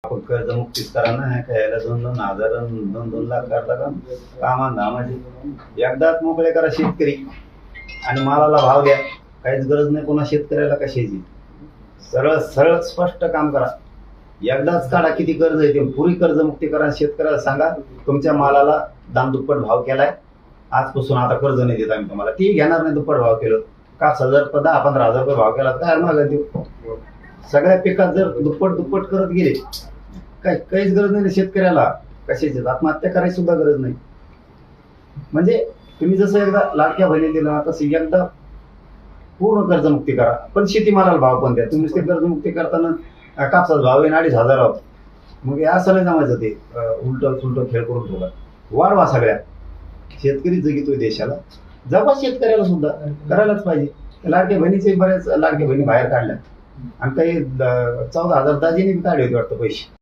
आपण कर्जमुक्तीच करा ना, यायला 2-2 हजार 2-2 लाख करता का कामा धामाचे एकदाच मोकळे करा शेतकरी आणि मालाला भाव द्या. काहीच गरज नाही पुन्हा शेतकऱ्याला कशाची. सरळ सरळ स्पष्ट काम करा. एकदाच काढा किती कर्ज येते, पुरी कर्जमुक्ती करा. शेतकऱ्याला सांगा तुमच्या मालाला दामदुप्पट भाव केलाय, आजपासून आता कर्ज नाही देत आम्ही तुम्हाला. ती घेणार नाही दुप्पट भाव केलं का 10,000-15,000 रुपये भाव केला काय मागा देऊ. सगळ्या पिकात जर दुप्पट करत गेले काहीच गरज नाही शेतकऱ्याला कशाची. आत्महत्या करायची सुद्धा गरज नाही. म्हणजे तुम्ही जसं एकदा लाडक्या बहिणी दिला तसं एकदा पूर्ण कर्जमुक्ती करा, पण शेतीमालाला भाव पण द्या. तुम्ही ते कर्जमुक्ती करताना कापसाचा भाव आहे 2,500 आहोत, मग असं नाही जमायचं. ते उलट खेळ करून ठेवला. वाढवा सगळ्या. शेतकरी जगितोय देशाला, जमा शेतकऱ्याला सुद्धा करायलाच पाहिजे. लाडक्या बहिणीचे बऱ्याच लाडक्या बहिणी बाहेर काढल्या आणि काही 14,000 दाजीने काढले होते वाटतं पैसे.